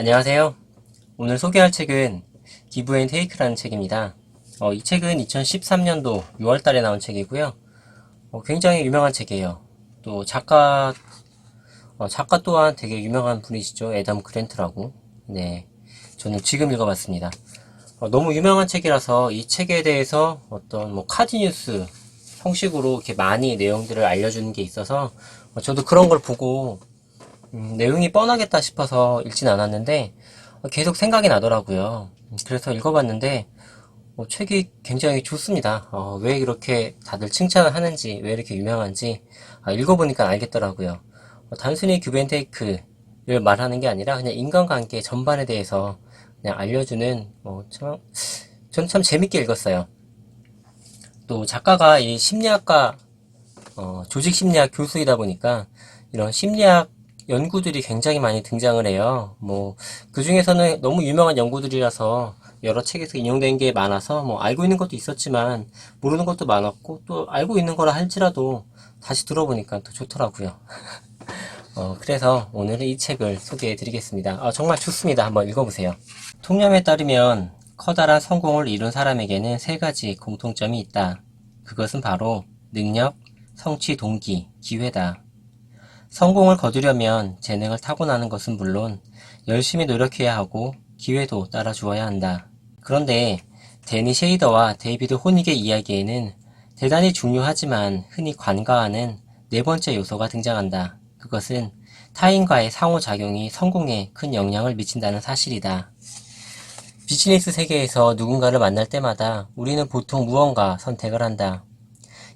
안녕하세요. 오늘 소개할 책은 기브 앤 테이크라는 책입니다. 이 책은 2013년도 6월달에 나온 책이고요. 굉장히 유명한 책이에요. 또 작가 또한 되게 유명한 분이시죠. 애덤 그랜트라고. 네, 저는 지금 읽어봤습니다. 너무 유명한 책이라서 이 책에 대해서 어떤 카드뉴스 형식으로 이렇게 많이 내용들을 알려주는 게 있어서 저도 그런 걸 보고 내용이 뻔하겠다 싶어서 읽진 않았는데 계속 생각이 나더라고요. 그래서 읽어봤는데 책이 굉장히 좋습니다. 왜 이렇게 다들 칭찬을 하는지, 왜 이렇게 유명한지 읽어보니까 알겠더라고요. 단순히 규벤테이크를 말하는 게 아니라 그냥 인간관계 전반에 대해서 그냥 알려주는 저는 참 재밌게 읽었어요. 또 작가가 이 심리학과 조직심리학 교수이다 보니까 이런 심리학 연구들이 굉장히 많이 등장을 해요. 그 중에서는 너무 유명한 연구들이라서 여러 책에서 인용된 게 많아서 알고 있는 것도 있었지만 모르는 것도 많았고 또 알고 있는 거라 할지라도 다시 들어보니까 또 좋더라고요. 그래서 오늘은 이 책을 소개해 드리겠습니다. 정말 좋습니다. 한번 읽어보세요. 통념에 따르면 커다란 성공을 이룬 사람에게는 세 가지 공통점이 있다. 그것은 바로 능력, 성취 동기, 기회다. 성공을 거두려면 재능을 타고나는 것은 물론 열심히 노력해야 하고 기회도 따라 주어야 한다. 그런데 데니 셰이더와 데이비드 호닉의 이야기에는 대단히 중요하지만 흔히 관가하는 네 번째 요소가 등장한다. 그것은 타인과의 상호작용이 성공에 큰 영향을 미친다는 사실이다. 비즈니스 세계에서 누군가를 만날 때마다 우리는 보통 무언가 선택을 한다.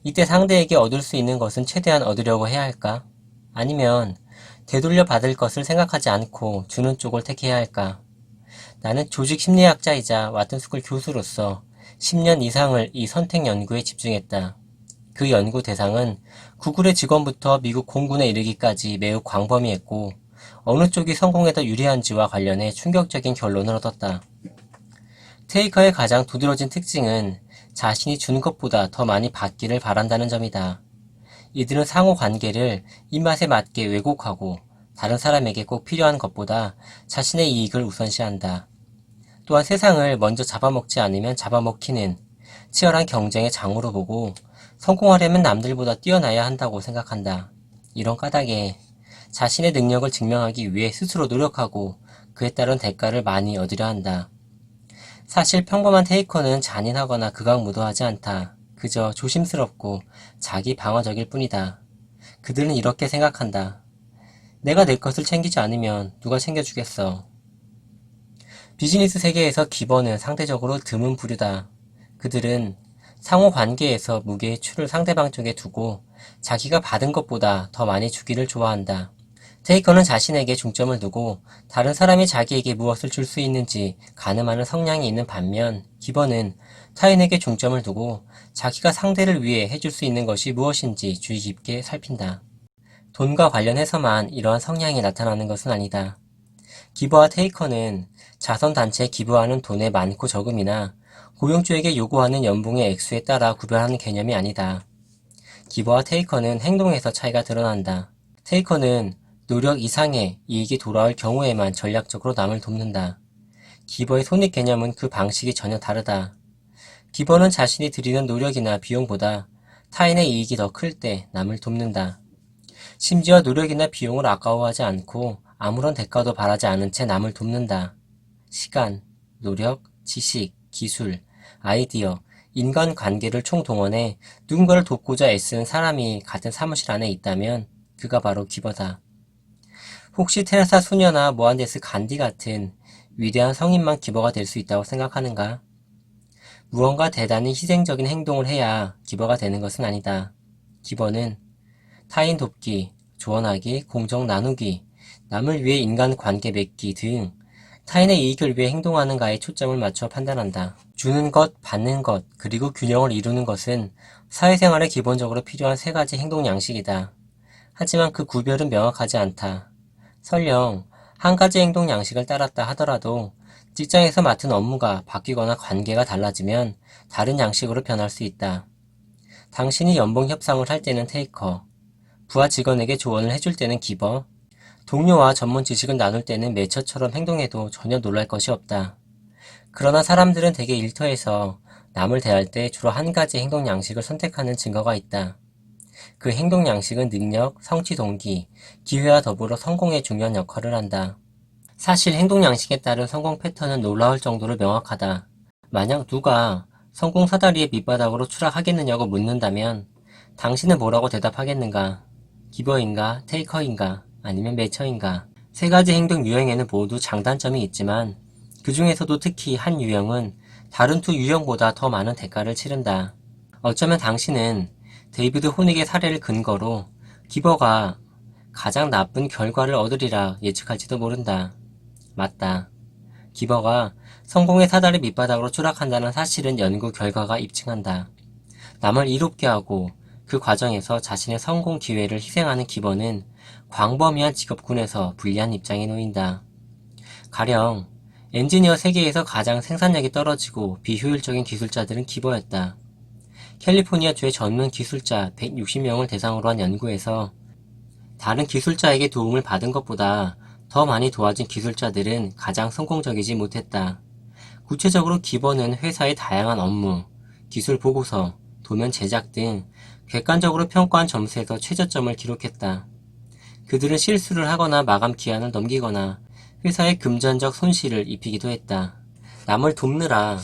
이때 상대에게 얻을 수 있는 것은 최대한 얻으려고 해야 할까? 아니면 되돌려 받을 것을 생각하지 않고 주는 쪽을 택해야 할까? 나는 조직 심리학자이자 왓튼스쿨 교수로서 10년 이상을 이 선택 연구에 집중했다. 그 연구 대상은 구글의 직원부터 미국 공군에 이르기까지 매우 광범위했고 어느 쪽이 성공에 더 유리한지와 관련해 충격적인 결론을 얻었다. 테이커의 가장 두드러진 특징은 자신이 준 것보다 더 많이 받기를 바란다는 점이다. 이들은 상호 관계를 입맛에 맞게 왜곡하고 다른 사람에게 꼭 필요한 것보다 자신의 이익을 우선시한다. 또한 세상을 먼저 잡아먹지 않으면 잡아먹히는 치열한 경쟁의 장으로 보고 성공하려면 남들보다 뛰어나야 한다고 생각한다. 이런 까닭에 자신의 능력을 증명하기 위해 스스로 노력하고 그에 따른 대가를 많이 얻으려 한다. 사실 평범한 테이커는 잔인하거나 극악무도하지 않다. 그저 조심스럽고 자기 방어적일 뿐이다. 그들은 이렇게 생각한다. 내가 내 것을 챙기지 않으면 누가 챙겨주겠어. 비즈니스 세계에서 기본은 상대적으로 드문 부류다. 그들은 상호관계에서 무게의 추를 상대방 쪽에 두고 자기가 받은 것보다 더 많이 주기를 좋아한다. 테이커는 자신에게 중점을 두고 다른 사람이 자기에게 무엇을 줄 수 있는지 가늠하는 성향이 있는 반면 기본은 타인에게 중점을 두고 자기가 상대를 위해 해줄 수 있는 것이 무엇인지 주의 깊게 살핀다. 돈과 관련해서만 이러한 성향이 나타나는 것은 아니다. 기버와 테이커는 자선단체에 기부하는 돈의 많고 적음이나 고용주에게 요구하는 연봉의 액수에 따라 구별하는 개념이 아니다. 기버와 테이커는 행동에서 차이가 드러난다. 테이커는 노력 이상의 이익이 돌아올 경우에만 전략적으로 남을 돕는다. 기버의 손익 개념은 그 방식이 전혀 다르다. 기버는 자신이 들이는 노력이나 비용보다 타인의 이익이 더 클 때 남을 돕는다. 심지어 노력이나 비용을 아까워하지 않고 아무런 대가도 바라지 않은 채 남을 돕는다. 시간, 노력, 지식, 기술, 아이디어, 인간관계를 총동원해 누군가를 돕고자 애쓰는 사람이 같은 사무실 안에 있다면 그가 바로 기버다. 혹시 테레사 수녀나 모한데스 간디 같은 위대한 성인만 기버가 될 수 있다고 생각하는가? 무언가 대단히 희생적인 행동을 해야 기버가 되는 것은 아니다. 기버는 타인 돕기, 조언하기, 공정 나누기, 남을 위해 인간관계 맺기 등 타인의 이익을 위해 행동하는가에 초점을 맞춰 판단한다. 주는 것, 받는 것, 그리고 균형을 이루는 것은 사회생활에 기본적으로 필요한 세 가지 행동 양식이다. 하지만 그 구별은 명확하지 않다. 설령 한 가지 행동 양식을 따랐다 하더라도 직장에서 맡은 업무가 바뀌거나 관계가 달라지면 다른 양식으로 변할 수 있다. 당신이 연봉 협상을 할 때는 테이커, 부하 직원에게 조언을 해줄 때는 기버, 동료와 전문 지식을 나눌 때는 매처처럼 행동해도 전혀 놀랄 것이 없다. 그러나 사람들은 대개 일터에서 남을 대할 때 주로 한 가지 행동 양식을 선택하는 증거가 있다. 그 행동 양식은 능력, 성취 동기, 기회와 더불어 성공에 중요한 역할을 한다. 사실 행동 양식에 따른 성공 패턴은 놀라울 정도로 명확하다. 만약 누가 성공 사다리의 밑바닥으로 추락하겠느냐고 묻는다면 당신은 뭐라고 대답하겠는가? 기버인가? 테이커인가? 아니면 매처인가? 세 가지 행동 유형에는 모두 장단점이 있지만 그 중에서도 특히 한 유형은 다른 두 유형보다 더 많은 대가를 치른다. 어쩌면 당신은 데이비드 호닉의 사례를 근거로 기버가 가장 나쁜 결과를 얻으리라 예측할지도 모른다. 맞다. 기버가 성공의 사다리 밑바닥으로 추락한다는 사실은 연구 결과가 입증한다. 남을 이롭게 하고 그 과정에서 자신의 성공 기회를 희생하는 기버는 광범위한 직업군에서 불리한 입장에 놓인다. 가령 엔지니어 세계에서 가장 생산력이 떨어지고 비효율적인 기술자들은 기버였다. 캘리포니아주의 전문 기술자 160명을 대상으로 한 연구에서 다른 기술자에게 도움을 받은 것보다 더 많이 도와준 기술자들은 가장 성공적이지 못했다. 구체적으로 기버는 회사의 다양한 업무, 기술 보고서, 도면 제작 등 객관적으로 평가한 점수에서 최저점을 기록했다. 그들은 실수를 하거나 마감 기한을 넘기거나 회사에 금전적 손실을 입히기도 했다. 남을 돕느라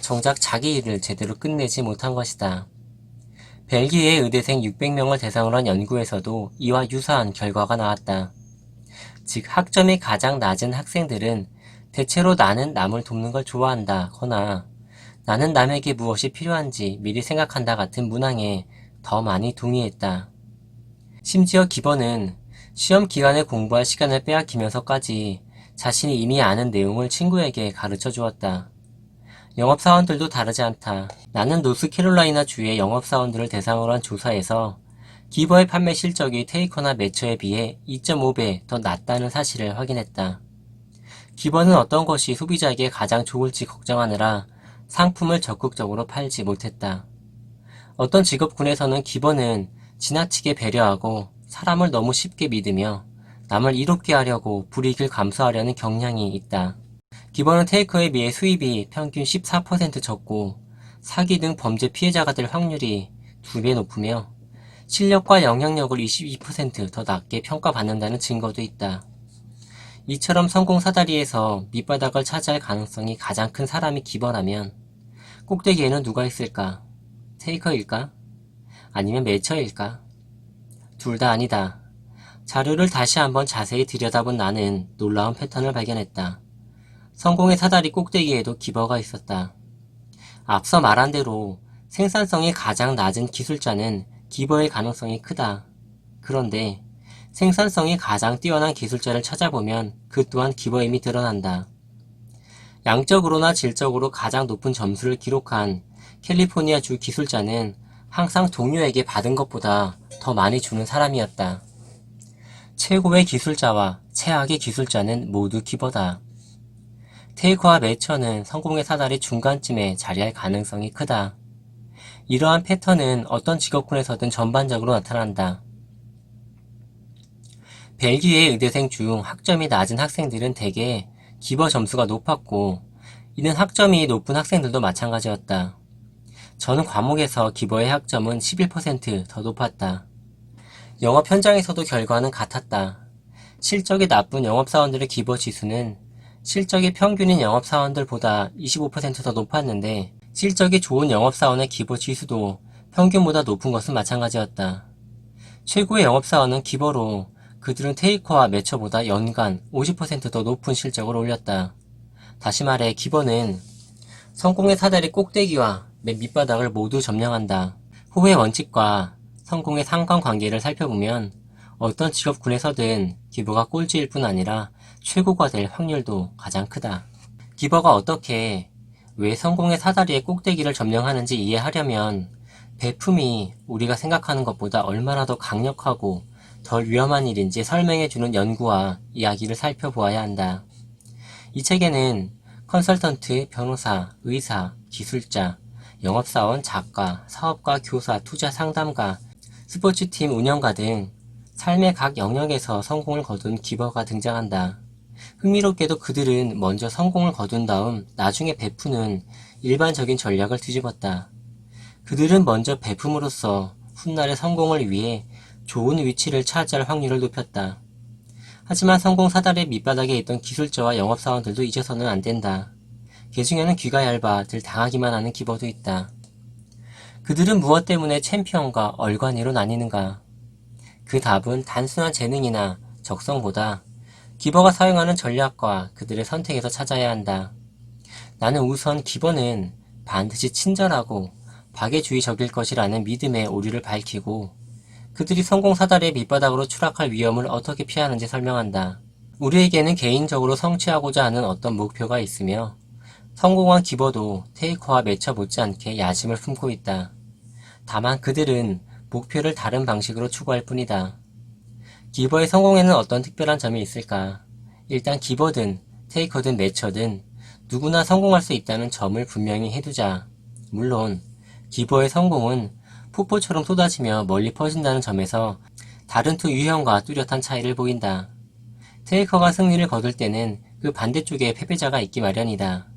정작 자기 일을 제대로 끝내지 못한 것이다. 벨기에의 의대생 600명을 대상으로 한 연구에서도 이와 유사한 결과가 나왔다. 즉 학점이 가장 낮은 학생들은 대체로 나는 남을 돕는 걸 좋아한다 거나 나는 남에게 무엇이 필요한지 미리 생각한다 같은 문항에 더 많이 동의했다. 심지어 기버는 시험 기간에 공부할 시간을 빼앗기면서까지 자신이 이미 아는 내용을 친구에게 가르쳐 주었다. 영업사원들도 다르지 않다. 나는 노스캐롤라이나 주의 영업사원들을 대상으로 한 조사에서 기버의 판매 실적이 테이커나 매처에 비해 2.5배 더 낮다는 사실을 확인했다. 기버는 어떤 것이 소비자에게 가장 좋을지 걱정하느라 상품을 적극적으로 팔지 못했다. 어떤 직업군에서는 기버는 지나치게 배려하고 사람을 너무 쉽게 믿으며 남을 이롭게 하려고 불이익을 감수하려는 경향이 있다. 기버는 테이커에 비해 수입이 평균 14% 적고 사기 등 범죄 피해자가 될 확률이 2배 높으며 실력과 영향력을 22% 더 낮게 평가받는다는 증거도 있다. 이처럼 성공 사다리에서 밑바닥을 차지할 가능성이 가장 큰 사람이 기버라면 꼭대기에는 누가 있을까? 테이커일까? 아니면 매처일까? 둘 다 아니다. 자료를 다시 한번 자세히 들여다본 나는 놀라운 패턴을 발견했다. 성공의 사다리 꼭대기에도 기버가 있었다. 앞서 말한 대로 생산성이 가장 낮은 기술자는 기버의 가능성이 크다. 그런데 생산성이 가장 뛰어난 기술자를 찾아보면 그 또한 기버임이 드러난다. 양적으로나 질적으로 가장 높은 점수를 기록한 캘리포니아 주 기술자는 항상 동료에게 받은 것보다 더 많이 주는 사람이었다. 최고의 기술자와 최악의 기술자는 모두 기버다. 테이커와 매처는 성공의 사다리 중간쯤에 자리할 가능성이 크다. 이러한 패턴은 어떤 직업군에서든 전반적으로 나타난다. 벨기에의 의대생 중 학점이 낮은 학생들은 대개 기버 점수가 높았고 이는 학점이 높은 학생들도 마찬가지였다. 전 과목에서 기버의 학점은 11%더 높았다. 영업 현장에서도 결과는 같았다. 실적이 나쁜 영업사원들의 기버 지수는 실적이 평균인 영업사원들보다 25%더 높았는데 실적이 좋은 영업사원의 기버 지수도 평균보다 높은 것은 마찬가지였다. 최고의 영업사원은 기버로 그들은 테이커와 매처보다 연간 50%더 높은 실적을 올렸다. 다시 말해 기버는 성공의 사다리 꼭대기와 맨 밑바닥을 모두 점령한다. 후의 원칙과 성공의 상관관계를 살펴보면 어떤 직업군에서든 기버가 꼴찌일 뿐 아니라 최고가 될 확률도 가장 크다. 기버가 어떻게 왜 성공의 사다리의 꼭대기를 점령하는지 이해하려면 배품이 우리가 생각하는 것보다 얼마나 더 강력하고 덜 위험한 일인지 설명해주는 연구와 이야기를 살펴보아야 한다. 이 책에는 컨설턴트, 변호사, 의사, 기술자, 영업사원, 작가, 사업가, 교사, 투자 상담가, 스포츠팀 운영가 등 삶의 각 영역에서 성공을 거둔 기버가 등장한다. 흥미롭게도 그들은 먼저 성공을 거둔 다음 나중에 베푸는 일반적인 전략을 뒤집었다. 그들은 먼저 베품으로써 훗날의 성공을 위해 좋은 위치를 차지할 확률을 높였다. 하지만 성공 사다리의 밑바닥에 있던 기술자와 영업사원들도 잊어서는 안 된다. 그 중에는 귀가 얇아 들 당하기만 하는 기버도 있다. 그들은 무엇 때문에 챔피언과 얼간이로 나뉘는가? 그 답은 단순한 재능이나 적성보다 기버가 사용하는 전략과 그들의 선택에서 찾아야 한다. 나는 우선 기버는 반드시 친절하고 박애주의적일 것이라는 믿음의 오류를 밝히고 그들이 성공 사다리의 밑바닥으로 추락할 위험을 어떻게 피하는지 설명한다. 우리에게는 개인적으로 성취하고자 하는 어떤 목표가 있으며 성공한 기버도 테이커와 매쳐 못지않게 야심을 품고 있다. 다만 그들은 목표를 다른 방식으로 추구할 뿐이다. 기버의 성공에는 어떤 특별한 점이 있을까? 일단 기버든 테이커든 매처든 누구나 성공할 수 있다는 점을 분명히 해두자. 물론 기버의 성공은 폭포처럼 쏟아지며 멀리 퍼진다는 점에서 다른 두 유형과 뚜렷한 차이를 보인다. 테이커가 승리를 거둘 때는 그 반대쪽에 패배자가 있기 마련이다.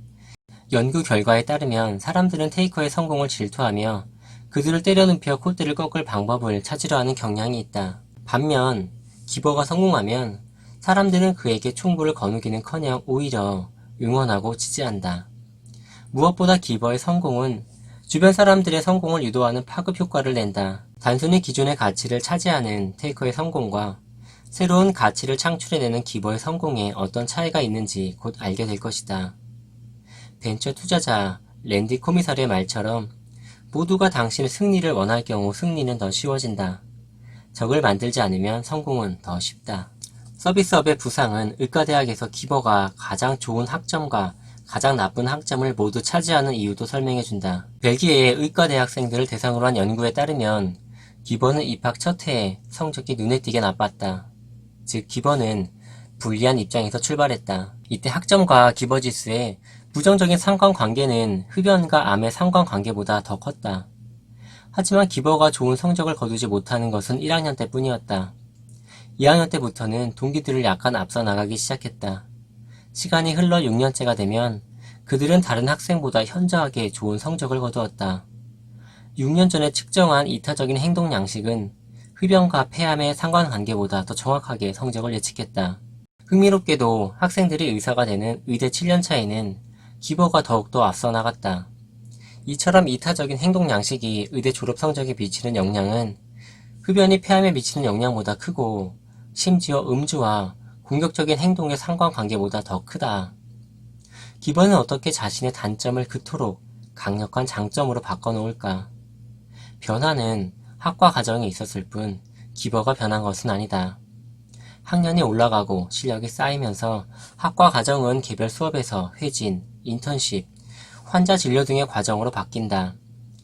연구 결과에 따르면 사람들은 테이커의 성공을 질투하며 그들을 때려눕혀 콧대를 꺾을 방법을 찾으려 하는 경향이 있다. 반면 기버가 성공하면 사람들은 그에게 총구를 거누기는커녕 오히려 응원하고 지지한다. 무엇보다 기버의 성공은 주변 사람들의 성공을 유도하는 파급 효과를 낸다. 단순히 기존의 가치를 차지하는 테이커의 성공과 새로운 가치를 창출해내는 기버의 성공에 어떤 차이가 있는지 곧 알게 될 것이다. 벤처 투자자 랜디 코미사르의 말처럼 모두가 당신의 승리를 원할 경우 승리는 더 쉬워진다. 적을 만들지 않으면 성공은 더 쉽다. 서비스업의 부상은 의과대학에서 기버가 가장 좋은 학점과 가장 나쁜 학점을 모두 차지하는 이유도 설명해준다. 벨기에의 의과대학생들을 대상으로 한 연구에 따르면 기버는 입학 첫 해에 성적이 눈에 띄게 나빴다. 즉 기버는 불리한 입장에서 출발했다. 이때 학점과 기버 지수의 부정적인 상관관계는 흡연과 암의 상관관계보다 더 컸다. 하지만 기버가 좋은 성적을 거두지 못하는 것은 1학년 때뿐이었다. 2학년 때부터는 동기들을 약간 앞서 나가기 시작했다. 시간이 흘러 6년째가 되면 그들은 다른 학생보다 현저하게 좋은 성적을 거두었다. 6년 전에 측정한 이타적인 행동 양식은 흡연과 폐암의 상관관계보다 더 정확하게 성적을 예측했다. 흥미롭게도 학생들이 의사가 되는 의대 7년차에는 기버가 더욱더 앞서 나갔다. 이처럼 이타적인 행동 양식이 의대 졸업 성적에 미치는 영향은 흡연이 폐암에 미치는 영향보다 크고 심지어 음주와 공격적인 행동의 상관관계보다 더 크다. 기버는 어떻게 자신의 단점을 그토록 강력한 장점으로 바꿔놓을까? 변화는 학과 과정에 있었을 뿐 기버가 변한 것은 아니다. 학년이 올라가고 실력이 쌓이면서 학과 과정은 개별 수업에서 회진, 인턴십, 환자 진료 등의 과정으로 바뀐다.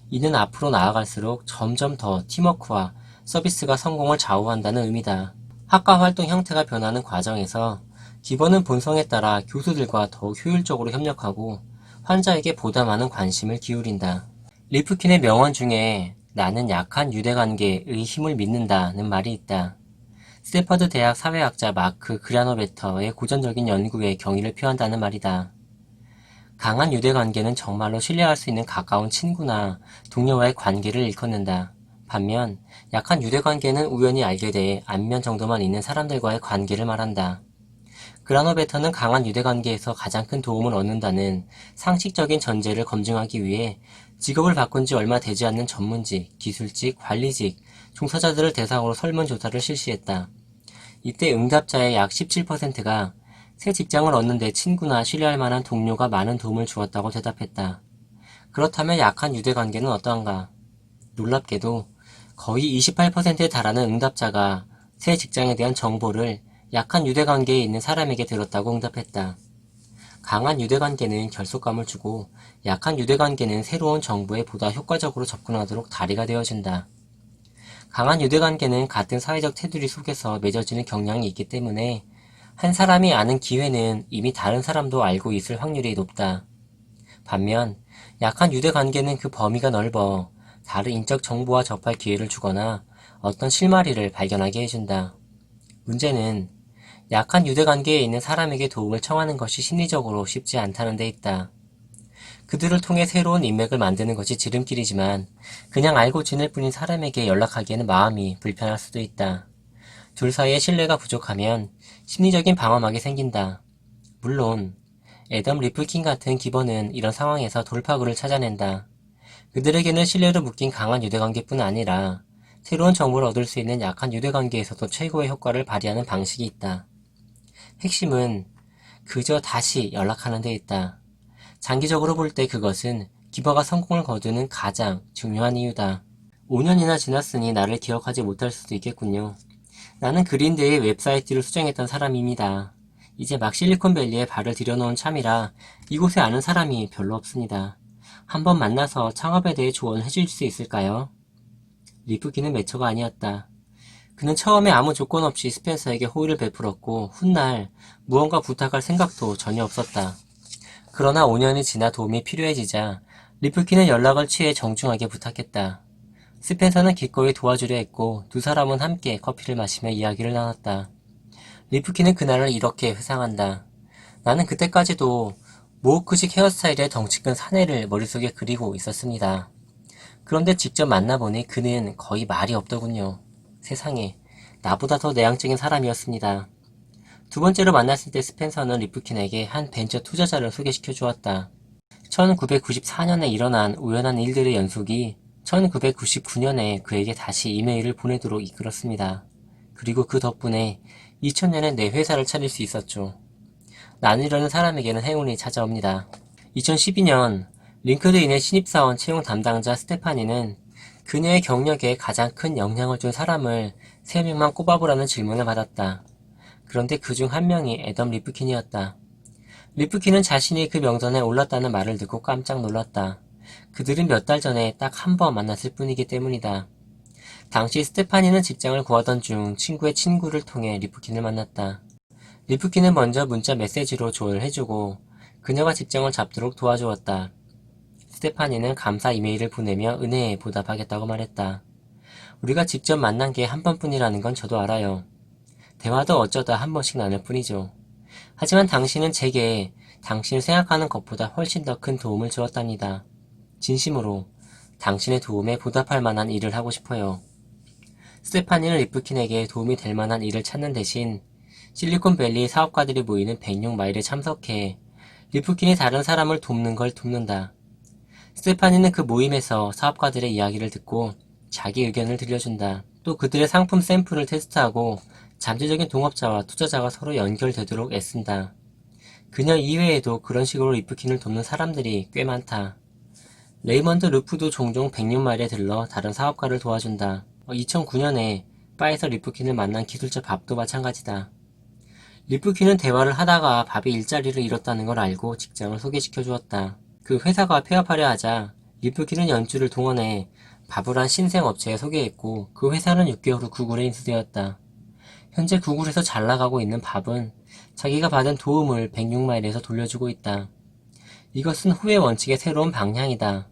이는 앞으로 나아갈수록 점점 더 팀워크와 서비스가 성공을 좌우한다는 의미다. 학과 활동 형태가 변하는 과정에서 기버는 본성에 따라 교수들과 더욱 효율적으로 협력하고 환자에게 보다 많은 관심을 기울인다. 리프킨의 명언 중에 나는 약한 유대관계의 힘을 믿는다는 말이 있다. 스탠퍼드 대학 사회학자 마크 그라노베터의 고전적인 연구에 경의를 표한다는 말이다. 강한 유대관계는 정말로 신뢰할 수 있는 가까운 친구나 동료와의 관계를 일컫는다. 반면 약한 유대관계는 우연히 알게 돼 안면 정도만 있는 사람들과의 관계를 말한다. 그라노베터는 강한 유대관계에서 가장 큰 도움을 얻는다는 상식적인 전제를 검증하기 위해 직업을 바꾼 지 얼마 되지 않는 전문직, 기술직, 관리직, 종사자들을 대상으로 설문조사를 실시했다. 이때 응답자의 약 17%가 새 직장을 얻는 데 친구나 신뢰할 만한 동료가 많은 도움을 주었다고 대답했다. 그렇다면 약한 유대관계는 어떠한가? 놀랍게도 거의 28%에 달하는 응답자가 새 직장에 대한 정보를 약한 유대관계에 있는 사람에게 들었다고 응답했다. 강한 유대관계는 결속감을 주고 약한 유대관계는 새로운 정보에 보다 효과적으로 접근하도록 다리가 되어준다. 강한 유대관계는 같은 사회적 테두리 속에서 맺어지는 경향이 있기 때문에 한 사람이 아는 기회는 이미 다른 사람도 알고 있을 확률이 높다. 반면 약한 유대관계는 그 범위가 넓어 다른 인적 정보와 접할 기회를 주거나 어떤 실마리를 발견하게 해준다. 문제는 약한 유대관계에 있는 사람에게 도움을 청하는 것이 심리적으로 쉽지 않다는 데 있다. 그들을 통해 새로운 인맥을 만드는 것이 지름길이지만 그냥 알고 지낼 뿐인 사람에게 연락하기에는 마음이 불편할 수도 있다. 둘 사이의 신뢰가 부족하면 심리적인 방어막이 생긴다. 물론 애덤 리플킨 같은 기본은 이런 상황에서 돌파구를 찾아낸다. 그들에게는 신뢰로 묶인 강한 유대관계뿐 아니라 새로운 정보를 얻을 수 있는 약한 유대관계에서도 최고의 효과를 발휘하는 방식이 있다. 핵심은 그저 다시 연락하는 데 있다. 장기적으로 볼 때 그것은 기버가 성공을 거두는 가장 중요한 이유다. 5년이나 지났으니 나를 기억하지 못할 수도 있겠군요. 나는 그린데이의 웹사이트를 수정했던 사람입니다. 이제 막 실리콘밸리에 발을 들여놓은 참이라 이곳에 아는 사람이 별로 없습니다. 한번 만나서 창업에 대해 조언을 해줄 수 있을까요? 리프키는 매처가 아니었다. 그는 처음에 아무 조건 없이 스펜서에게 호의를 베풀었고 훗날 무언가 부탁할 생각도 전혀 없었다. 그러나 5년이 지나 도움이 필요해지자 리프키는 연락을 취해 정중하게 부탁했다. 스펜서는 기꺼이 도와주려 했고 두 사람은 함께 커피를 마시며 이야기를 나눴다. 리프키는 그날을 이렇게 회상한다. 나는 그때까지도 모호크식 헤어스타일의 덩치 큰 사내를 머릿속에 그리고 있었습니다. 그런데 직접 만나보니 그는 거의 말이 없더군요. 세상에, 나보다 더 내향적인 사람이었습니다. 두 번째로 만났을 때 스펜서는 리프킨에게 한 벤처 투자자를 소개시켜 주었다. 1994년에 일어난 우연한 일들의 연속이 1999년에 그에게 다시 이메일을 보내도록 이끌었습니다. 그리고 그 덕분에 2000년에 내 회사를 차릴 수 있었죠. 나누려는 사람에게는 행운이 찾아옵니다. 2012년 링크드인의 신입사원 채용 담당자 스테파니는 그녀의 경력에 가장 큰 영향을 준 사람을 3명만 꼽아보라는 질문을 받았다. 그런데 그중 한 명이 애덤 리프킨이었다. 리프킨은 자신이 그 명단에 올랐다는 말을 듣고 깜짝 놀랐다. 그들은 몇 달 전에 딱 한 번 만났을 뿐이기 때문이다. 당시 스테파니는 직장을 구하던 중 친구의 친구를 통해 리프킨을 만났다. 리프킨은 먼저 문자 메시지로 조언을 해주고 그녀가 직장을 잡도록 도와주었다. 스테파니는 감사 이메일을 보내며 은혜에 보답하겠다고 말했다. 우리가 직접 만난 게 한 번뿐이라는 건 저도 알아요. 대화도 어쩌다 한 번씩 나눌 뿐이죠. 하지만 당신은 제게 당신을 생각하는 것보다 훨씬 더 큰 도움을 주었답니다. 진심으로 당신의 도움에 보답할 만한 일을 하고 싶어요. 스테파니는 리프킨에게 도움이 될 만한 일을 찾는 대신 실리콘밸리 사업가들이 모이는 106마일에 참석해 리프킨이 다른 사람을 돕는 걸 돕는다. 스테파니는 그 모임에서 사업가들의 이야기를 듣고 자기 의견을 들려준다. 또 그들의 상품 샘플을 테스트하고 잠재적인 동업자와 투자자가 서로 연결되도록 애쓴다. 그녀 이외에도 그런 식으로 리프킨을 돕는 사람들이 꽤 많다. 레이먼드 루프도 종종 106마일에 들러 다른 사업가를 도와준다. 2009년에 바에서 리프킨을 만난 기술자 밥도 마찬가지다. 리프킨은 대화를 하다가 밥이 일자리를 잃었다는 걸 알고 직장을 소개시켜 주었다. 그 회사가 폐업하려 하자 리프킨은 연주를 동원해 밥을 한 신생 업체에 소개했고 그 회사는 6개월 후 구글에 인수되었다. 현재 구글에서 잘 나가고 있는 밥은 자기가 받은 도움을 106마일에서 돌려주고 있다. 이것은 후회 원칙의 새로운 방향이다.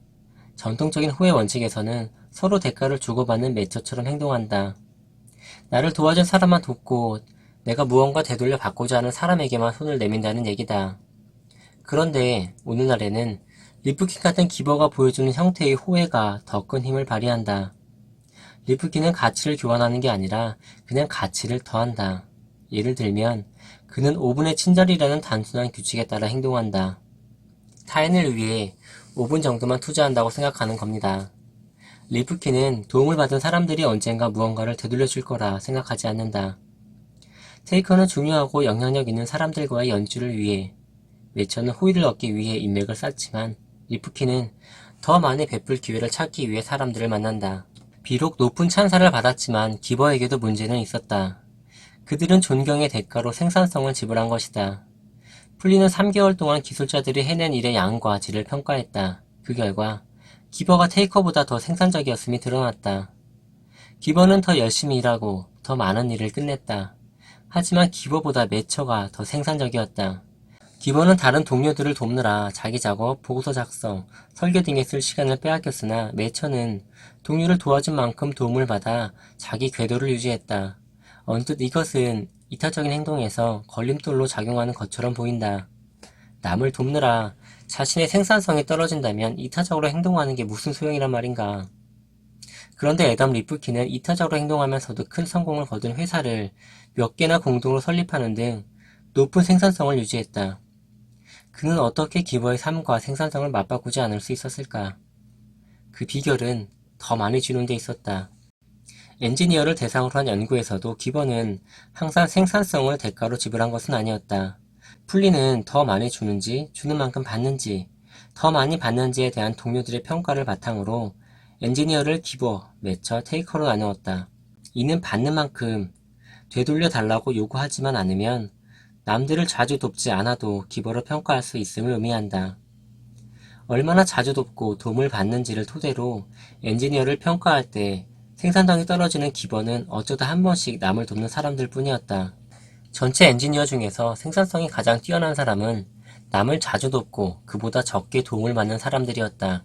전통적인 후회 원칙에서는 서로 대가를 주고받는 매처처럼 행동한다. 나를 도와준 사람만 돕고 내가 무언가 되돌려 받고자 하는 사람에게만 손을 내민다는 얘기다. 그런데 오늘날에는 리프킨 같은 기버가 보여주는 형태의 호혜가 더 큰 힘을 발휘한다. 리프킨은 가치를 교환하는 게 아니라 그냥 가치를 더한다. 예를 들면 그는 5분의 친절이라는 단순한 규칙에 따라 행동한다. 타인을 위해 5분 정도만 투자한다고 생각하는 겁니다. 리프킨은 도움을 받은 사람들이 언젠가 무언가를 되돌려줄 거라 생각하지 않는다. 테이커는 중요하고 영향력 있는 사람들과의 연주를 위해, 매처는 호의를 얻기 위해 인맥을 쌓지만 리프킨은 더 많이 베풀 기회를 찾기 위해 사람들을 만난다. 비록 높은 찬사를 받았지만 기버에게도 문제는 있었다. 그들은 존경의 대가로 생산성을 지불한 것이다. 풀리는 3개월 동안 기술자들이 해낸 일의 양과 질을 평가했다. 그 결과 기버가 테이커보다 더 생산적이었음이 드러났다. 기버는 더 열심히 일하고 더 많은 일을 끝냈다. 하지만 기버보다 매처가 더 생산적이었다. 기버는 다른 동료들을 돕느라 자기 작업, 보고서 작성, 설계 등에 쓸 시간을 빼앗겼으나 매처는 동료를 도와준 만큼 도움을 받아 자기 궤도를 유지했다. 언뜻 이것은 이타적인 행동에서 걸림돌로 작용하는 것처럼 보인다. 남을 돕느라 자신의 생산성이 떨어진다면 이타적으로 행동하는 게 무슨 소용이란 말인가. 그런데 애덤 리프킨은 이타적으로 행동하면서도 큰 성공을 거둔 회사를 몇 개나 공동으로 설립하는 등 높은 생산성을 유지했다. 그는 어떻게 기버의 삶과 생산성을 맞바꾸지 않을 수 있었을까? 그 비결은 더 많이 주는 데 있었다. 엔지니어를 대상으로 한 연구에서도 기버는 항상 생산성을 대가로 지불한 것은 아니었다. 풀리는 더 많이 주는지, 주는 만큼 받는지, 더 많이 받는지에 대한 동료들의 평가를 바탕으로 엔지니어를 기버, 매처, 테이커로 나누었다. 이는 받는 만큼 되돌려 달라고 요구하지만 않으면 남들을 자주 돕지 않아도 기버로 평가할 수 있음을 의미한다. 얼마나 자주 돕고 도움을 받는지를 토대로 엔지니어를 평가할 때 생산성이 떨어지는 기버는 어쩌다 한 번씩 남을 돕는 사람들 뿐이었다. 전체 엔지니어 중에서 생산성이 가장 뛰어난 사람은 남을 자주 돕고 그보다 적게 도움을 받는 사람들이었다.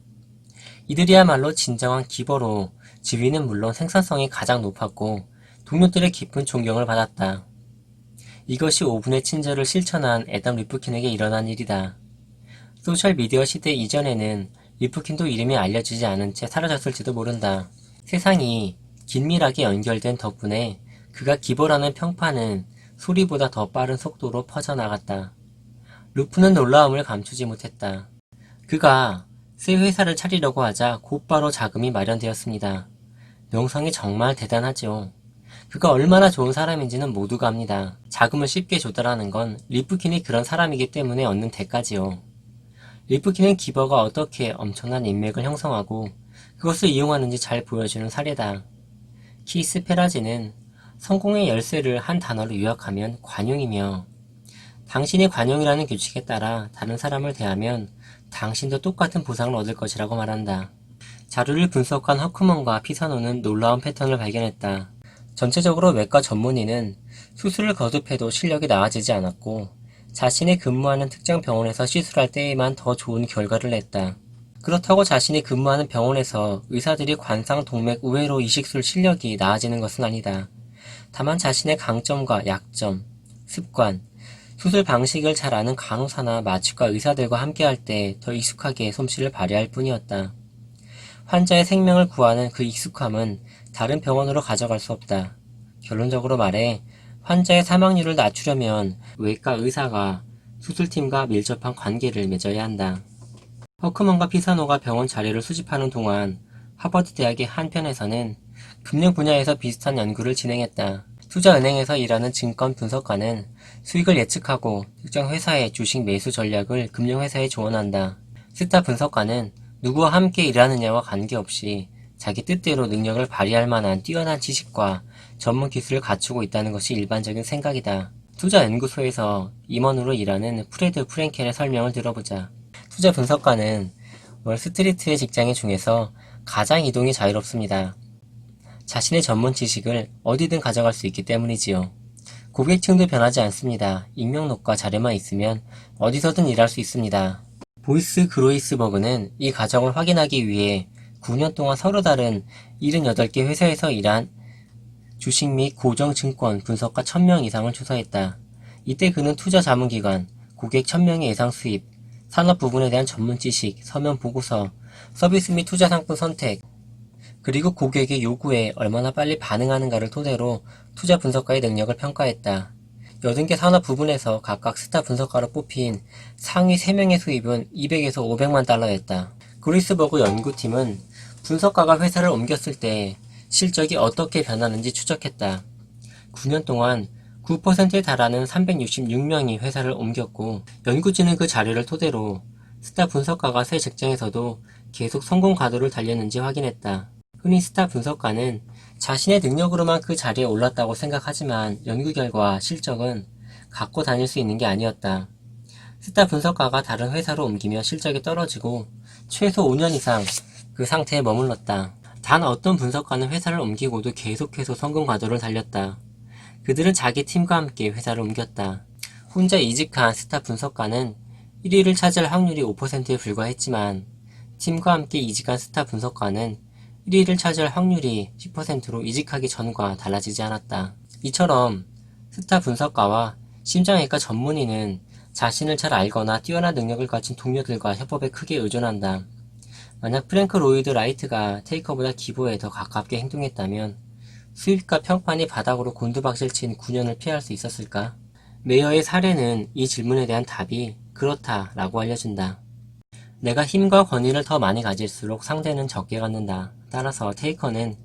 이들이야말로 진정한 기버로 지위는 물론 생산성이 가장 높았고 동료들의 깊은 존경을 받았다. 이것이 5분의 친절을 실천한 애덤 리프킨에게 일어난 일이다. 소셜미디어 시대 이전에는 리프킨도 이름이 알려지지 않은 채 사라졌을지도 모른다. 세상이 긴밀하게 연결된 덕분에 그가 기버라는 평판은 소리보다 더 빠른 속도로 퍼져나갔다. 루프는 놀라움을 감추지 못했다. 그가 새 회사를 차리려고 하자 곧바로 자금이 마련되었습니다. 명성이 정말 대단하죠. 그가 얼마나 좋은 사람인지는 모두가 압니다. 자금을 쉽게 조달하는 건 리프킨이 그런 사람이기 때문에 얻는 대가지요. 리프킨은 기버가 어떻게 엄청난 인맥을 형성하고 그것을 이용하는지 잘 보여주는 사례다. 키스 페라지는 성공의 열쇠를 한 단어로 요약하면 관용이며 당신이 관용이라는 규칙에 따라 다른 사람을 대하면 당신도 똑같은 보상을 얻을 것이라고 말한다. 자료를 분석한 허크먼과 피사노는 놀라운 패턴을 발견했다. 전체적으로 외과 전문의는 수술을 거듭해도 실력이 나아지지 않았고 자신이 근무하는 특정 병원에서 시술할 때에만 더 좋은 결과를 냈다. 그렇다고 자신이 근무하는 병원에서 의사들이 관상 동맥 우회로 이식술 실력이 나아지는 것은 아니다. 다만 자신의 강점과 약점, 습관, 수술 방식을 잘 아는 간호사나 마취과 의사들과 함께할 때 더 익숙하게 솜씨를 발휘할 뿐이었다. 환자의 생명을 구하는 그 익숙함은 다른 병원으로 가져갈 수 없다. 결론적으로 말해 환자의 사망률을 낮추려면 외과 의사가 수술팀과 밀접한 관계를 맺어야 한다. 허크먼과 피사노가 병원 자료를 수집하는 동안 하버드 대학의 한 편에서는 금융 분야에서 비슷한 연구를 진행했다. 투자은행에서 일하는 증권 분석가는 수익을 예측하고 특정 회사의 주식 매수 전략을 금융회사에 조언한다. 스타 분석가는 누구와 함께 일하느냐와 관계없이 자기 뜻대로 능력을 발휘할 만한 뛰어난 지식과 전문 기술을 갖추고 있다는 것이 일반적인 생각이다. 투자연구소에서 임원으로 일하는 프레드 프랭켈의 설명을 들어보자. 투자 분석가는 월스트리트의 직장인 중에서 가장 이동이 자유롭습니다. 자신의 전문 지식을 어디든 가져갈 수 있기 때문이지요. 고객층도 변하지 않습니다. 익명록과 자료만 있으면 어디서든 일할 수 있습니다. 보이스 그로이스버그는 이 가정을 확인하기 위해 9년 동안 서로 다른 78개 회사에서 일한 주식 및 고정증권 분석가 1000명 이상을 조사했다. 이때 그는 투자 자문기관, 고객 1000명의 예상 수입, 산업 부분에 대한 전문 지식, 서면 보고서, 서비스 및 투자 상품 선택, 그리고 고객의 요구에 얼마나 빨리 반응하는가를 토대로 투자 분석가의 능력을 평가했다. 80개 산업 부분에서 각각 스타 분석가로 뽑힌 상위 3명의 수입은 200에서 500만 달러였다. 그리스버그 연구팀은 분석가가 회사를 옮겼을 때 실적이 어떻게 변하는지 추적했다. 9년 동안 9%에 달하는 366명이 회사를 옮겼고 연구진은 그 자료를 토대로 스타 분석가가 새 직장에서도 계속 성공 가도를 달렸는지 확인했다. 흔히 스타 분석가는 자신의 능력으로만 그 자리에 올랐다고 생각하지만 연구 결과 실적은 갖고 다닐 수 있는 게 아니었다. 스타 분석가가 다른 회사로 옮기며 실적이 떨어지고 최소 5년 이상 그 상태에 머물렀다. 단 어떤 분석가는 회사를 옮기고도 계속해서 성공 가도를 달렸다. 그들은 자기 팀과 함께 회사를 옮겼다. 혼자 이직한 스타 분석가는 1위를 차지할 확률이 5%에 불과했지만 팀과 함께 이직한 스타 분석가는 1위를 차지할 확률이 10%로 이직하기 전과 달라지지 않았다. 이처럼 스타 분석가와 심장외과 전문의는 자신을 잘 알거나 뛰어난 능력을 가진 동료들과 협업에 크게 의존한다. 만약 프랭크 로이드 라이트가 테이커보다 기보에 더 가깝게 행동했다면 수입과 평판이 바닥으로 곤두박질 친 9년을 피할 수 있었을까? 메이어의 사례는 이 질문에 대한 답이 그렇다 라고 알려준다. 내가 힘과 권위를 더 많이 가질수록 상대는 적게 갖는다. 따라서 테이커는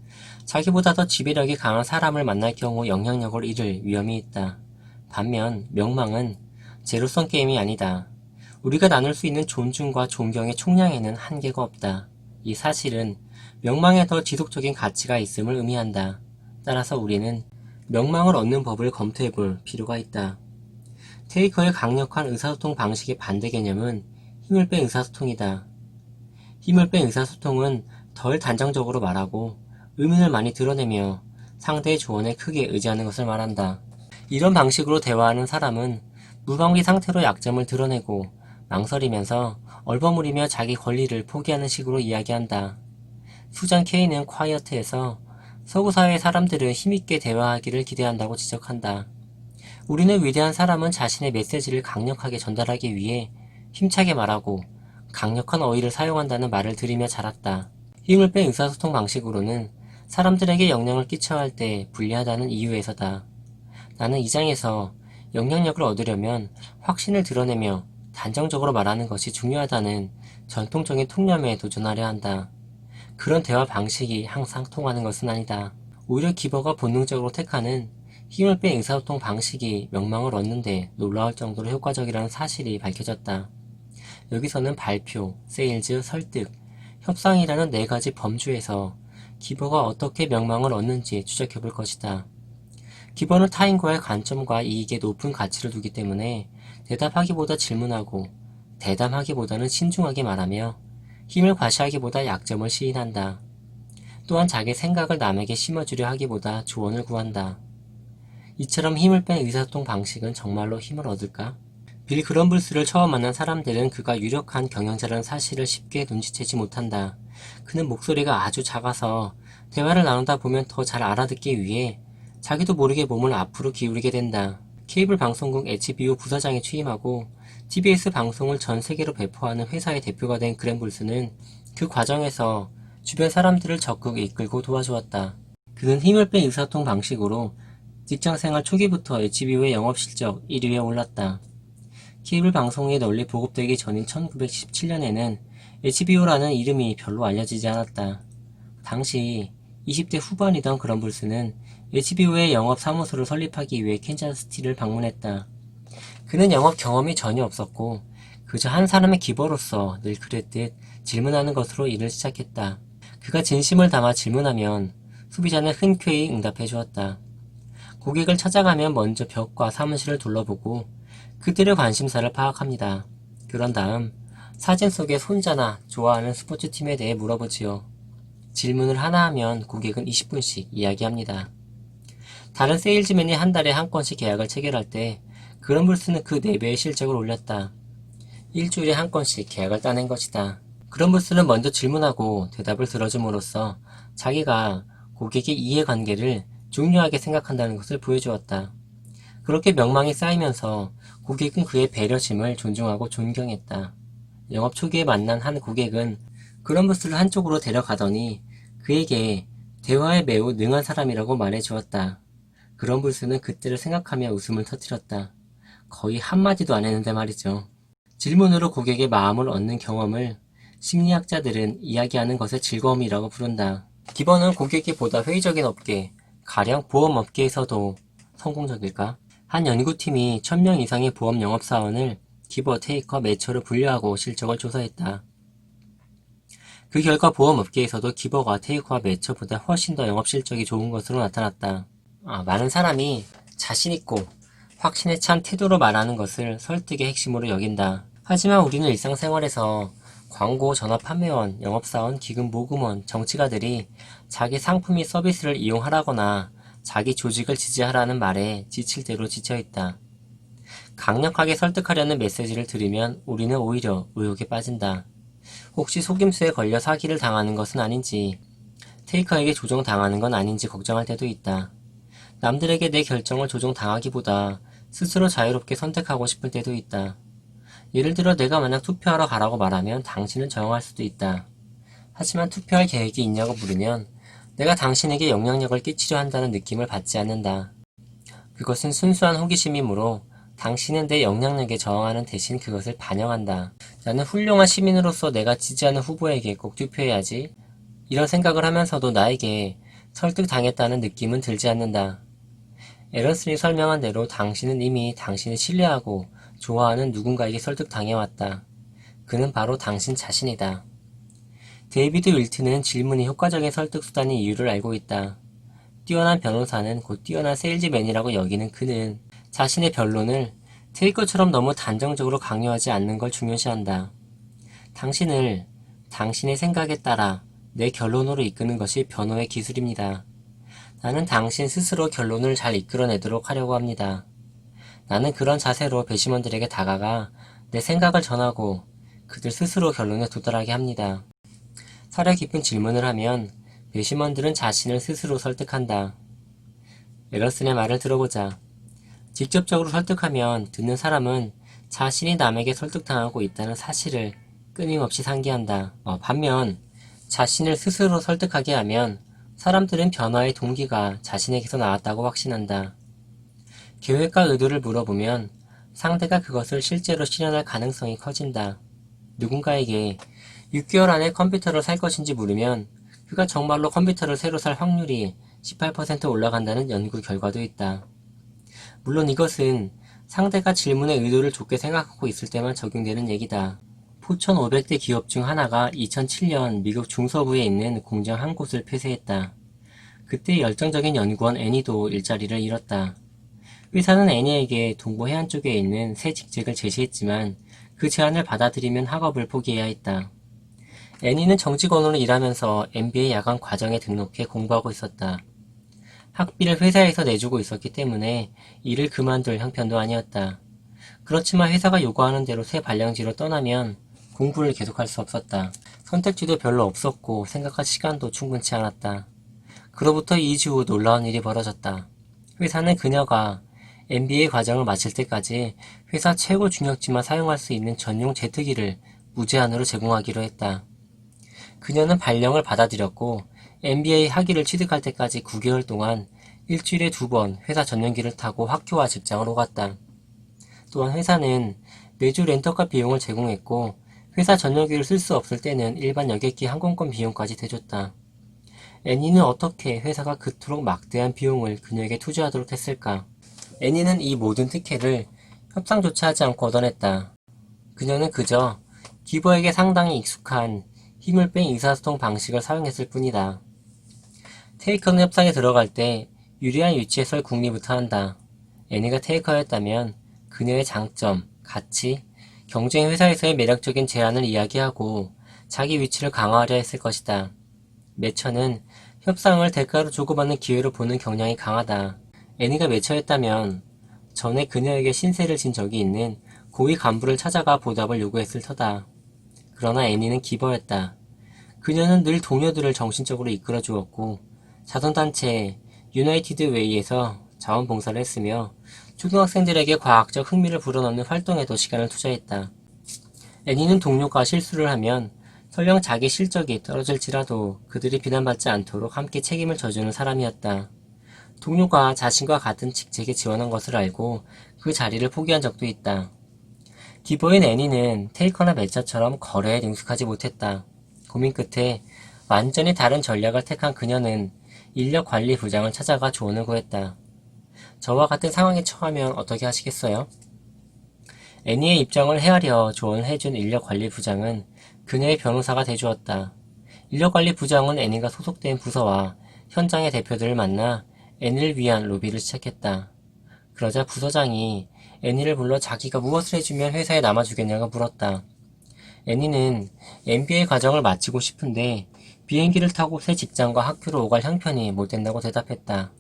자기보다 더 지배력이 강한 사람을 만날 경우 영향력을 잃을 위험이 있다. 반면 명망은 제로섬 게임이 아니다. 우리가 나눌 수 있는 존중과 존경의 총량에는 한계가 없다. 이 사실은 명망에 더 지속적인 가치가 있음을 의미한다. 따라서 우리는 명망을 얻는 법을 검토해 볼 필요가 있다. 테이커의 강력한 의사소통 방식의 반대 개념은 힘을 뺀 의사소통이다. 힘을 뺀 의사소통은 덜 단정적으로 말하고 의문을 많이 드러내며 상대의 조언에 크게 의지하는 것을 말한다. 이런 방식으로 대화하는 사람은 무방비 상태로 약점을 드러내고 망설이면서 얼버무리며 자기 권리를 포기하는 식으로 이야기한다. 수잔 케이는 콰이어트에서 서구 사회의 사람들은 힘있게 대화하기를 기대한다고 지적한다. 우리는 위대한 사람은 자신의 메시지를 강력하게 전달하기 위해 힘차게 말하고 강력한 어휘를 사용한다는 말을 들으며 자랐다. 힘을 뺀 의사소통 방식으로는 사람들에게 영향을 끼쳐야 할 때 불리하다는 이유에서다. 나는 이 장에서 영향력을 얻으려면 확신을 드러내며 단정적으로 말하는 것이 중요하다는 전통적인 통념에 도전하려 한다. 그런 대화 방식이 항상 통하는 것은 아니다. 오히려 기버가 본능적으로 택하는 힘을 뺀 의사소통 방식이 명망을 얻는데 놀라울 정도로 효과적이라는 사실이 밝혀졌다. 여기서는 발표, 세일즈, 설득, 협상이라는 네 가지 범주에서 기버가 어떻게 명망을 얻는지 추적해 볼 것이다. 기버는 타인과의 관점과 이익에 높은 가치를 두기 때문에 대답하기보다 질문하고 대담하기보다는 신중하게 말하며 힘을 과시하기보다 약점을 시인한다. 또한 자기 생각을 남에게 심어주려 하기보다 조언을 구한다. 이처럼 힘을 뺀 의사소통 방식은 정말로 힘을 얻을까? 빌 그럼블스를 처음 만난 사람들은 그가 유력한 경영자라는 사실을 쉽게 눈치채지 못한다. 그는 목소리가 아주 작아서 대화를 나누다 보면 더 잘 알아듣기 위해 자기도 모르게 몸을 앞으로 기울이게 된다. 케이블 방송국 HBO 부사장에 취임하고 TBS 방송을 전 세계로 배포하는 회사의 대표가 된 그램블스는 그 과정에서 주변 사람들을 적극 이끌고 도와주었다. 그는 힘을 뺀 의사소통 방식으로 직장생활 초기부터 HBO의 영업실적 1위에 올랐다. 케이블 방송이 널리 보급되기 전인 1917년에는 HBO라는 이름이 별로 알려지지 않았다. 당시 20대 후반이던 그럼블스는 HBO의 영업사무소를 설립하기 위해 캔자스시티를 방문했다. 그는 영업 경험이 전혀 없었고 그저 한 사람의 기버로서 늘 그랬듯 질문하는 것으로 일을 시작했다. 그가 진심을 담아 질문하면 소비자는 흔쾌히 응답해 주었다. 고객을 찾아가면 먼저 벽과 사무실을 둘러보고 그들의 관심사를 파악합니다. 그런 다음 사진 속의 손자나 좋아하는 스포츠팀에 대해 물어보지요. 질문을 하나 하면 고객은 20분씩 이야기합니다. 다른 세일즈맨이 한 달에 한 건씩 계약을 체결할 때 그럼블스는 그 4배의 실적을 올렸다. 일주일에 한 건씩 계약을 따낸 것이다. 그럼블스는 먼저 질문하고 대답을 들어줌으로써 자기가 고객의 이해관계를 중요하게 생각한다는 것을 보여주었다. 그렇게 명망이 쌓이면서 고객은 그의 배려심을 존중하고 존경했다. 영업 초기에 만난 한 고객은 그럼블스를 한쪽으로 데려가더니 그에게 대화에 매우 능한 사람이라고 말해주었다. 그럼블스는 그때를 생각하며 웃음을 터뜨렸다. 거의 한마디도 안 했는데 말이죠. 질문으로 고객의 마음을 얻는 경험을 심리학자들은 이야기하는 것의 즐거움이라고 부른다. 기버는 고객이 보다 회의적인 업계, 가령 보험업계에서도 성공적일까? 한 연구팀이 1000명 이상의 보험 영업사원을 기버, 테이커, 매처로 분류하고 실적을 조사했다. 그 결과 보험업계에서도 기버가 테이커와 매처보다 훨씬 더 영업실적이 좋은 것으로 나타났다. 많은 사람이 자신있고 확신에 찬 태도로 말하는 것을 설득의 핵심으로 여긴다. 하지만 우리는 일상생활에서 광고, 전화 판매원, 영업사원, 기금 모금원, 정치가들이 자기 상품 및 서비스를 이용하라거나 자기 조직을 지지하라는 말에 지칠 대로 지쳐있다. 강력하게 설득하려는 메시지를 들으면 우리는 오히려 의혹에 빠진다. 혹시 속임수에 걸려 사기를 당하는 것은 아닌지, 테이커에게 조종당하는 건 아닌지 걱정할 때도 있다. 남들에게 내 결정을 조종당하기보다 스스로 자유롭게 선택하고 싶을 때도 있다. 예를 들어 내가 만약 투표하러 가라고 말하면 당신은 저용할 수도 있다. 하지만 투표할 계획이 있냐고 물으면 내가 당신에게 영향력을 끼치려 한다는 느낌을 받지 않는다. 그것은 순수한 호기심이므로 당신은 내 영향력에 저항하는 대신 그것을 반영한다. 나는 훌륭한 시민으로서 내가 지지하는 후보에게 꼭 투표해야지. 이런 생각을 하면서도 나에게 설득당했다는 느낌은 들지 않는다. 에런슨이 설명한 대로 당신은 이미 당신을 신뢰하고 좋아하는 누군가에게 설득당해왔다. 그는 바로 당신 자신이다. 데이비드 윌트는 질문이 효과적인 설득 수단인 이유를 알고 있다. 뛰어난 변호사는 곧 뛰어난 세일즈맨이라고 여기는 그는 자신의 변론을 테이커처럼 너무 단정적으로 강요하지 않는 걸 중요시한다. 당신을 당신의 생각에 따라 내 결론으로 이끄는 것이 변호의 기술입니다. 나는 당신 스스로 결론을 잘 이끌어내도록 하려고 합니다. 나는 그런 자세로 배심원들에게 다가가 내 생각을 전하고 그들 스스로 결론에 도달하게 합니다. 사려 깊은 질문을 하면 배심원들은 자신을 스스로 설득한다. 에런슨의 말을 들어보자. 직접적으로 설득하면 듣는 사람은 자신이 남에게 설득당하고 있다는 사실을 끊임없이 상기한다. 반면 자신을 스스로 설득하게 하면 사람들은 변화의 동기가 자신에게서 나왔다고 확신한다. 계획과 의도를 물어보면 상대가 그것을 실제로 실현할 가능성이 커진다. 누군가에게 6개월 안에 컴퓨터를 살 것인지 물으면 그가 정말로 컴퓨터를 새로 살 확률이 18% 올라간다는 연구 결과도 있다. 물론 이것은 상대가 질문의 의도를 좋게 생각하고 있을 때만 적용되는 얘기다. 포천 500대 기업 중 하나가 2007년 미국 중서부에 있는 공장 한 곳을 폐쇄했다. 그때 열정적인 연구원 애니도 일자리를 잃었다. 회사는 애니에게 동부 해안 쪽에 있는 새 직책을 제시했지만 그 제안을 받아들이면 학업을 포기해야 했다. 애니는 정직원으로 일하면서 MBA 야간 과정에 등록해 공부하고 있었다. 학비를 회사에서 내주고 있었기 때문에 일을 그만둘 형편도 아니었다. 그렇지만 회사가 요구하는 대로 새 발령지로 떠나면 공부를 계속할 수 없었다. 선택지도 별로 없었고 생각할 시간도 충분치 않았다. 그로부터 2주 후 놀라운 일이 벌어졌다. 회사는 그녀가 MBA 과정을 마칠 때까지 회사 최고 중역지만 사용할 수 있는 전용 제트기를 무제한으로 제공하기로 했다. 그녀는 발령을 받아들였고 MBA 학위를 취득할 때까지 9개월 동안 일주일에 2번 회사 전용기를 타고 학교와 직장을 오갔다. 또한 회사는 매주 렌터카 비용을 제공했고 회사 전용기를 쓸 수 없을 때는 일반 여객기 항공권 비용까지 대줬다. 애니는 어떻게 회사가 그토록 막대한 비용을 그녀에게 투자하도록 했을까? 애니는 이 모든 특혜를 협상조차 하지 않고 얻어냈다. 그녀는 그저 기버에게 상당히 익숙한 힘을 뺀 의사소통 방식을 사용했을 뿐이다. 테이커는 협상에 들어갈 때 유리한 위치에 설 궁리부터 한다. 애니가 테이커였다면 그녀의 장점, 가치, 경쟁 회사에서의 매력적인 제안을 이야기하고 자기 위치를 강화하려 했을 것이다. 매처는 협상을 대가로 주고받는 기회로 보는 경향이 강하다. 애니가 매처였다면 전에 그녀에게 신세를 진 적이 있는 고위 간부를 찾아가 보답을 요구했을 터다. 그러나 애니는 기버였다. 그녀는 늘 동료들을 정신적으로 이끌어 주었고 자선단체 유나이티드 웨이에서 자원봉사를 했으며 초등학생들에게 과학적 흥미를 불어넣는 활동에도 시간을 투자했다. 애니는 동료가 실수를 하면 설령 자기 실적이 떨어질지라도 그들이 비난받지 않도록 함께 책임을 져주는 사람이었다. 동료가 자신과 같은 직책에 지원한 것을 알고 그 자리를 포기한 적도 있다. 기버인 애니는 테이커나 매처처럼 거래에 능숙하지 못했다. 고민 끝에 완전히 다른 전략을 택한 그녀는 인력관리부장을 찾아가 조언을 구했다. 저와 같은 상황에 처하면 어떻게 하시겠어요? 애니의 입장을 헤아려 조언을 해준 인력관리부장은 그녀의 변호사가 돼주었다. 인력관리부장은 애니가 소속된 부서와 현장의 대표들을 만나 애니를 위한 로비를 시작했다. 그러자 부서장이 애니를 불러 자기가 무엇을 해주면 회사에 남아주겠냐고 물었다. 애니는 MBA 과정을 마치고 싶은데 비행기를 타고 새 직장과 학교로 오갈 형편이 못 된다고 대답했다.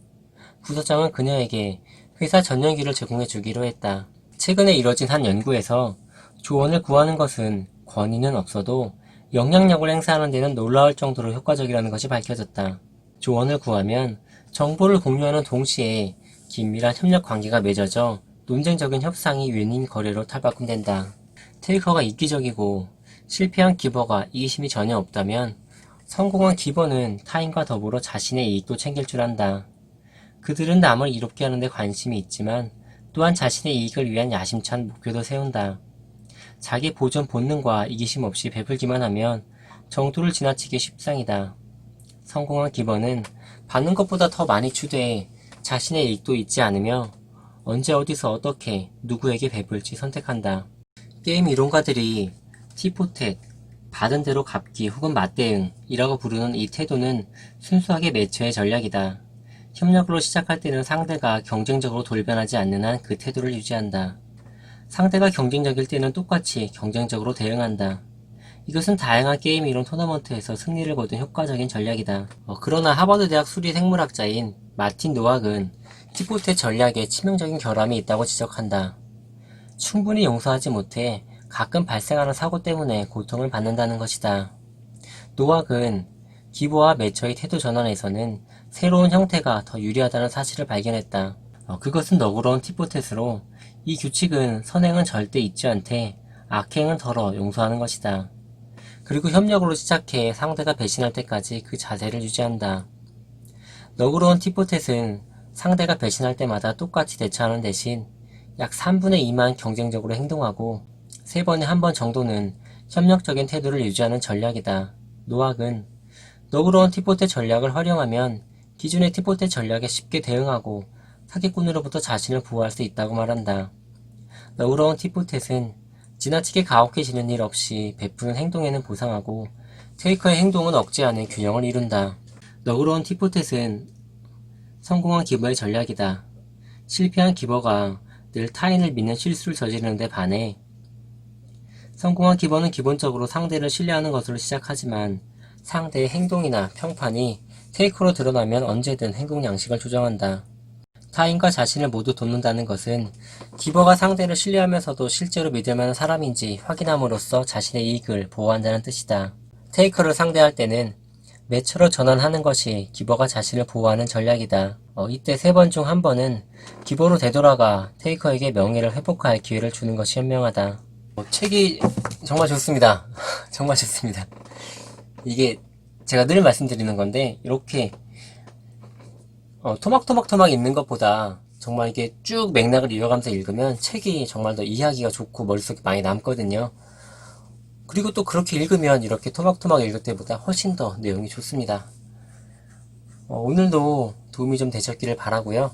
부서장은 그녀에게 회사 전용기를 제공해 주기로 했다. 최근에 이뤄진 한 연구에서 조언을 구하는 것은 권위는 없어도 영향력을 행사하는 데는 놀라울 정도로 효과적이라는 것이 밝혀졌다. 조언을 구하면 정보를 공유하는 동시에 긴밀한 협력 관계가 맺어져 논쟁적인 협상이 윈윈 거래로 탈바꿈된다. 테이커가 이기적이고 실패한 기버가 이기심이 전혀 없다면 성공한 기버는 타인과 더불어 자신의 이익도 챙길 줄 안다. 그들은 남을 이롭게 하는 데 관심이 있지만 또한 자신의 이익을 위한 야심찬 목표도 세운다. 자기 보존 본능과 이기심 없이 베풀기만 하면 정도를 지나치기 쉽상이다. 성공한 기버는 받는 것보다 더 많이 추대해 자신의 이익도 잊지 않으며 언제 어디서 어떻게 누구에게 베풀지 선택한다. 게임 이론가들이 티포텟, 받은 대로 갚기 혹은 맞대응이라고 부르는 이 태도는 순수하게 매처의 전략이다. 협력으로 시작할 때는 상대가 경쟁적으로 돌변하지 않는 한 그 태도를 유지한다. 상대가 경쟁적일 때는 똑같이 경쟁적으로 대응한다. 이것은 다양한 게임 이론 토너먼트에서 승리를 거둔 효과적인 전략이다. 그러나 하버드 대학 수리 생물학자인 마틴 노학은 티포텟 전략에 치명적인 결함이 있다고 지적한다. 충분히 용서하지 못해 가끔 발생하는 사고 때문에 고통을 받는다는 것이다. 노학은 기보와 매처의 태도 전환에서는 새로운 형태가 더 유리하다는 사실을 발견했다. 그것은 너그러운 티포텟으로 이 규칙은 선행은 절대 잊지 않되 악행은 덜어 용서하는 것이다. 그리고 협력으로 시작해 상대가 배신할 때까지 그 자세를 유지한다. 너그러운 티포텟은 상대가 배신할 때마다 똑같이 대처하는 대신 약 3분의 2만 경쟁적으로 행동하고 3번에 1번 정도는 협력적인 태도를 유지하는 전략이다. 노학은 너그러운 티포텟 전략을 활용하면 기존의 티포텟 전략에 쉽게 대응하고 사기꾼으로부터 자신을 보호할 수 있다고 말한다. 너그러운 티포텟은 지나치게 가혹해지는 일 없이 베푸는 행동에는 보상하고 테이커의 행동은 억제하는 균형을 이룬다. 너그러운 티포텟은 성공한 기버의 전략이다. 실패한 기버가 늘 타인을 믿는 실수를 저지르는 데 반해 성공한 기버는 기본적으로 상대를 신뢰하는 것으로 시작하지만 상대의 행동이나 평판이 테이커로 드러나면 언제든 행동 양식을 조정한다. 타인과 자신을 모두 돕는다는 것은 기버가 상대를 신뢰하면서도 실제로 믿을 만한 사람인지 확인함으로써 자신의 이익을 보호한다는 뜻이다. 테이커를 상대할 때는 매처로 전환하는 것이 기버가 자신을 보호하는 전략이다. 이때 3번 중 1번은 기버로 되돌아가 테이커에게 명예를 회복할 기회를 주는 것이 현명하다. 책이 정말 좋습니다. 정말 좋습니다. 이게 제가 늘 말씀드리는 건데 이렇게 토막토막 읽는 것보다 정말 이게 쭉 맥락을 이어가면서 읽으면 책이 정말 더 이해하기가 좋고 머릿속에 많이 남거든요. 그리고 또 그렇게 읽으면 이렇게 토막토막 읽을 때보다 훨씬 더 내용이 좋습니다. 오늘도 도움이 좀 되셨기를 바라고요.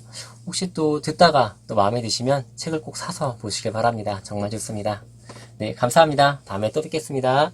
혹시 또 듣다가 또 마음에 드시면 책을 꼭 사서 보시길 바랍니다. 정말 좋습니다. 네, 감사합니다. 다음에 또 뵙겠습니다.